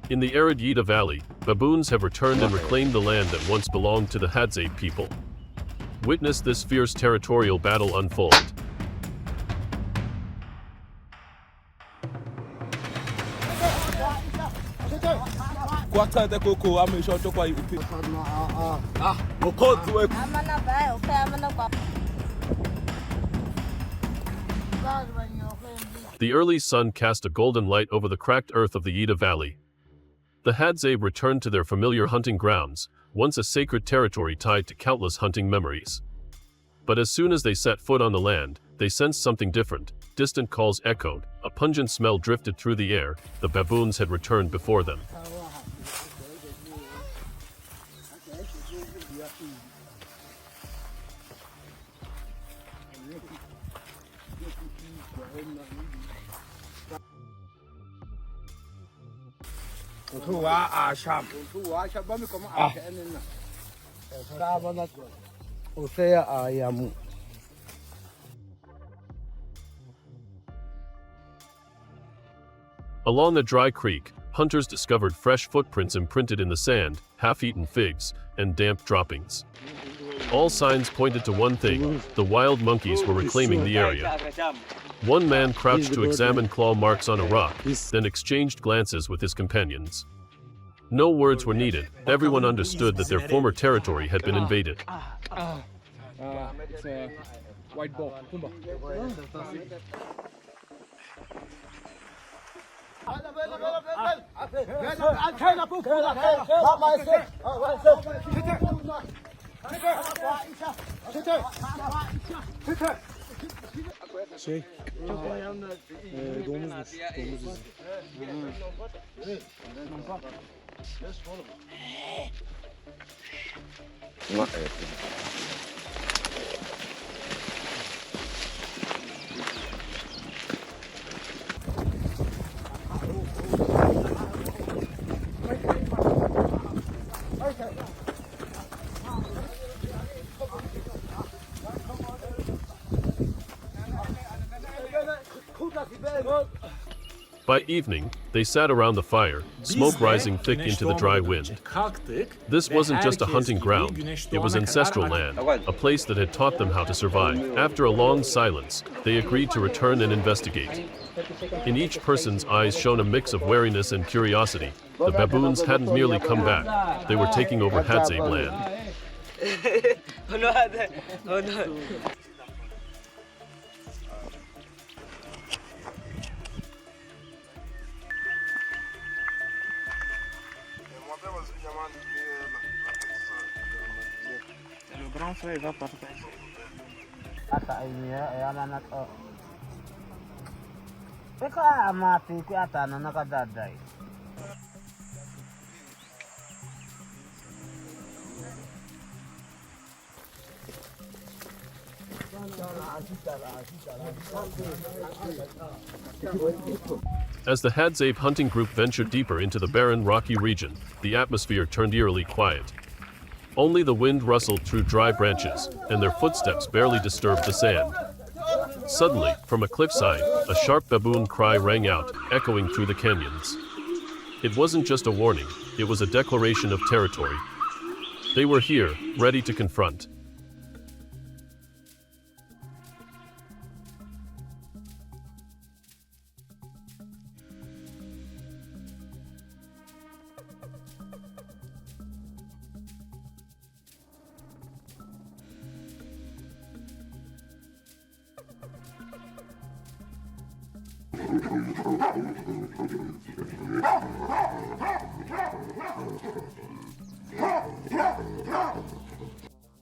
In the arid Yida Valley, baboons have returned and reclaimed the land that once belonged to the Hadzabe people. Witness this fierce territorial battle unfold. The early sun cast a golden light over the cracked earth of the Yida Valley. The Hadzabe returned to their familiar hunting grounds, once a sacred territory tied to countless hunting memories. But as soon as they set foot on the land, they sensed something different. Distant calls echoed, a pungent smell drifted through the air. The baboons had returned before them. Along the dry creek, hunters discovered fresh footprints imprinted in the sand, half-eaten figs, and damp droppings. All signs pointed to one thing: the wild monkeys were reclaiming the area. One man crouched to examine claw marks on a rock, then exchanged glances with his companions. No words were needed. Everyone understood that their former territory had been invaded. It's a white ball. Şey, domuzmuş, domuz izi. By evening, they sat around the fire, smoke rising thick into the dry wind. This wasn't just a hunting ground, it was ancestral land, a place that had taught them how to survive. After a long silence, they agreed to return and investigate. In each person's eyes shone a mix of wariness and curiosity. The baboons hadn't merely come back, they were taking over Hadzabe land. As the Hadzabe hunting group ventured deeper into the barren, rocky region, the atmosphere turned eerily quiet. Only the wind rustled through dry branches, and their footsteps barely disturbed the sand. Suddenly, from a cliffside, a sharp baboon cry rang out, echoing through the canyons. It wasn't just a warning, it was a declaration of territory. They were here, ready to confront.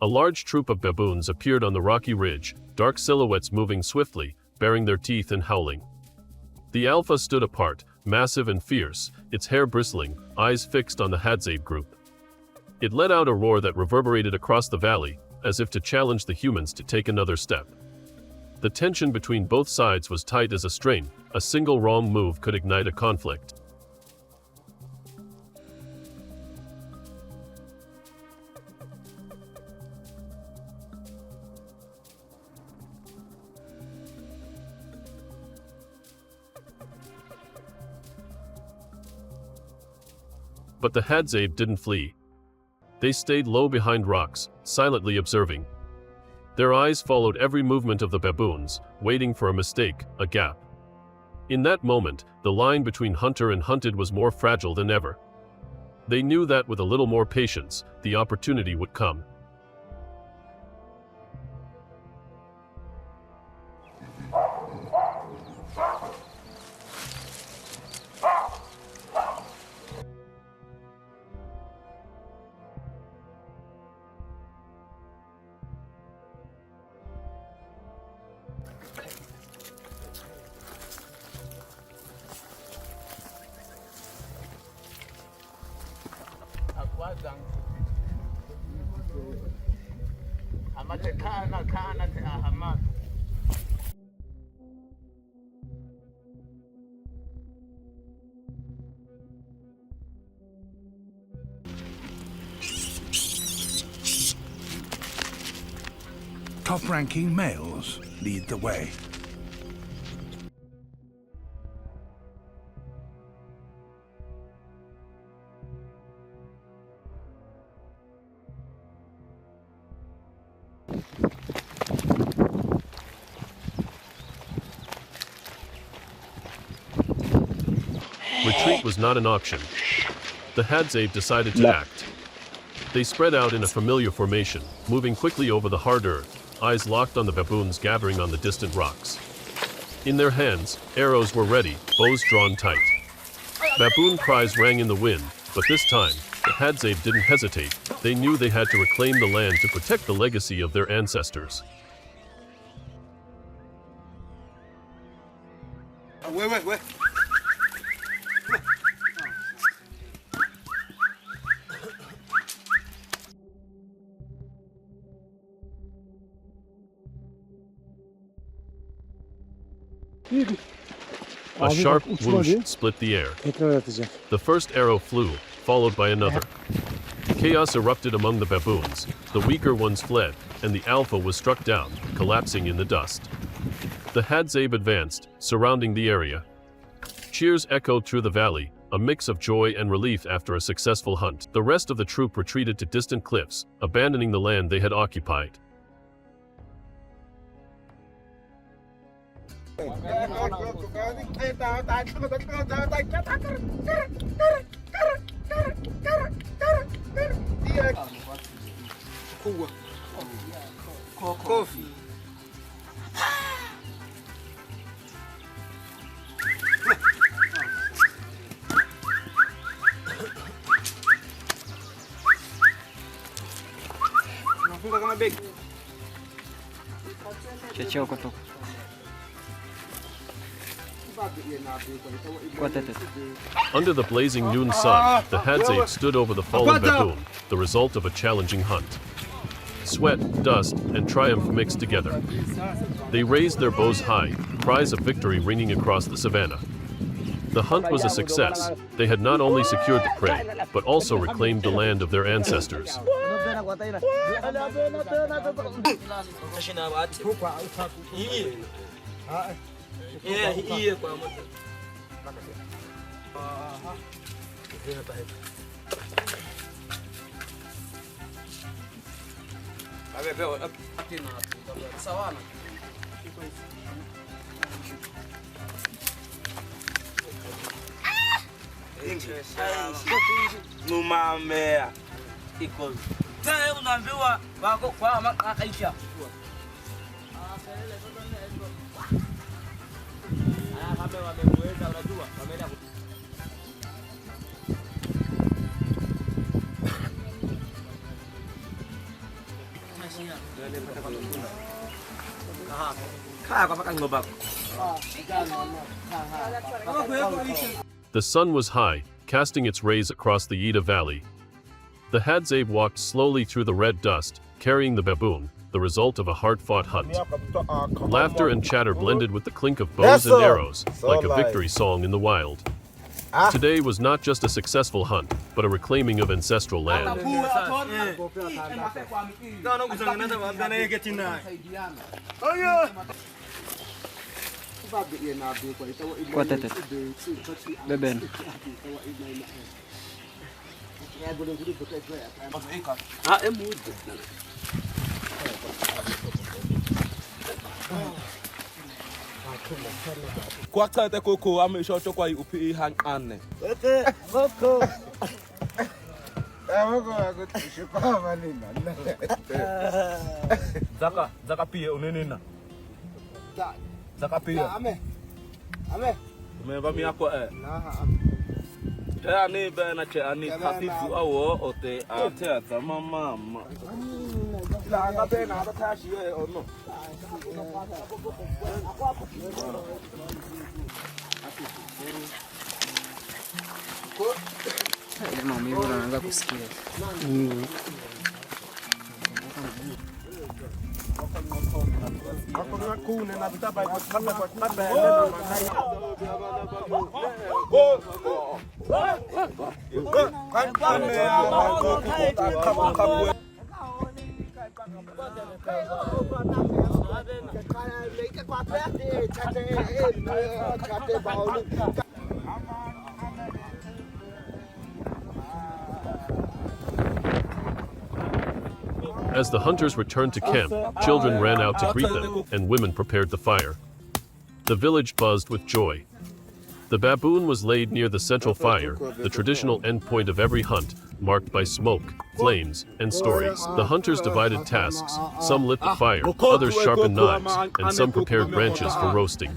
A large troop of baboons appeared on the rocky ridge, dark silhouettes moving swiftly, baring their teeth and howling. The alpha stood apart, massive and fierce, its hair bristling, eyes fixed on the Hadzabe group. It let out a roar that reverberated across the valley, as if to challenge the humans to take another step. The tension between both sides was tight as a string. A single wrong move could ignite a conflict. But the Hadzabe didn't flee. They stayed low behind rocks, silently observing. Their eyes followed every movement of the baboons, waiting for a mistake, a gap. In that moment, the line between hunter and hunted was more fragile than ever. They knew that with a little more patience, the opportunity would come. Top-ranking males lead the way. Retreat was not an option. The Hadzabe decided to act. They spread out in a familiar formation, moving quickly over the hard earth, eyes locked on the baboons gathering on the distant rocks. In their hands, arrows were ready, bows drawn tight. Baboon cries rang in the wind, but this time, the Hadzabe didn't hesitate. They knew they had to reclaim the land to protect the legacy of their ancestors. Wait. A sharp whoosh split the air. The first arrow flew, followed by another. Chaos erupted among the baboons. The weaker ones fled, and the alpha was struck down, collapsing in the dust. The Hadzabe advanced, surrounding the area. Cheers echoed through the valley, a mix of joy and relief after a successful hunt. The rest of the troop retreated to distant cliffs, abandoning the land they had occupied. Coffee. Under the blazing noon sun, the Hadzabe stood over the fallen baboon, the result of a challenging hunt. Sweat, dust, and triumph mixed together. They raised their bows high, cries of victory ringing across the savannah. The hunt was a success. They had not only secured the prey, but also reclaimed the land of their ancestors. The sun was high, casting its rays across the Ida Valley. The Hadzabe walked slowly through the red dust, carrying the baboon, the result of a hard-fought hunt. Laughter and chatter blended with the clink of bows and arrows, like a victory song in the wild. Today was not just a successful hunt, but a reclaiming of ancestral land. Kwakata koko amesho chokwa upi hang ane. Zaka pia unenena. Zaka pia. Ame. Umeba mi ako Te ani be na che ani khatifu awo ote a te ata mama. La ga be na ta shi ono. Maumivu anaanza kusikia. As the hunters returned to camp, children ran out to greet them, and women prepared the fire. The village buzzed with joy. The baboon was laid near the central fire, the traditional endpoint of every hunt, marked by smoke, flames, and stories. The hunters divided tasks. Some lit the fire, others sharpened knives, and some prepared branches for roasting.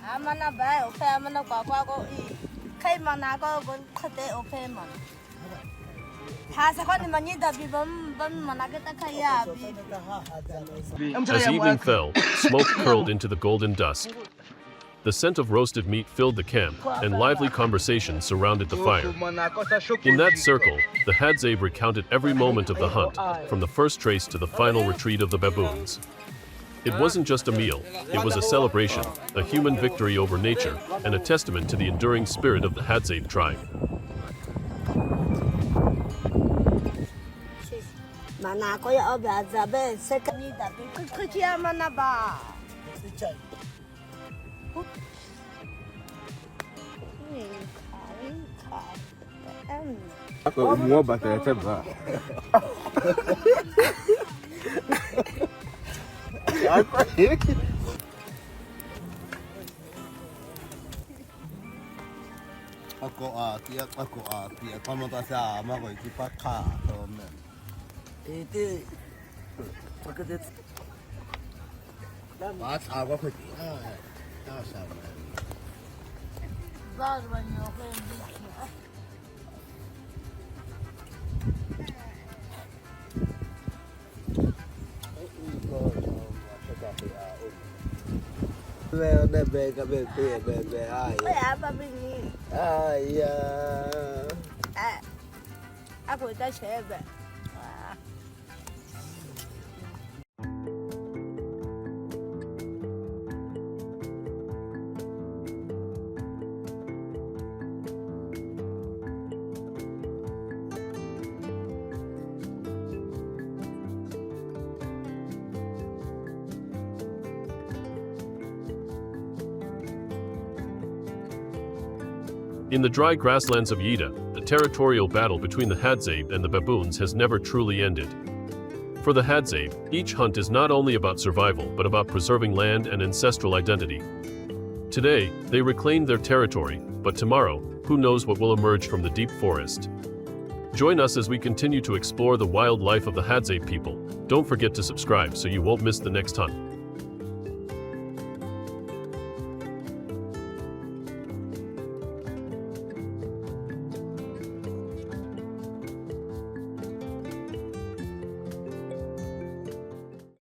Amana ba ope amana kwa ko I kai mana ko gon khate ope man ha sa ko ni mani da bi bam mana ke ta khaya bi. As evening fell, smoke curled into the golden dusk. The scent of roasted meat filled the camp, and lively conversation surrounded the fire. In that circle, the Hadzabe recounted every moment of the hunt, from the first trace to the final retreat of the baboons. It wasn't just a meal, it was a celebration, a human victory over nature, and a testament to the enduring spirit of the Hadzabe tribe. In the dry grasslands of Yida, the territorial battle between the Hadzabe and the baboons has never truly ended. For the Hadzabe, each hunt is not only about survival but about preserving land and ancestral identity. Today, they reclaimed their territory, but tomorrow, who knows what will emerge from the deep forest. Join us as we continue to explore the wild life of the Hadzabe people. Don't forget to subscribe so you won't miss the next hunt.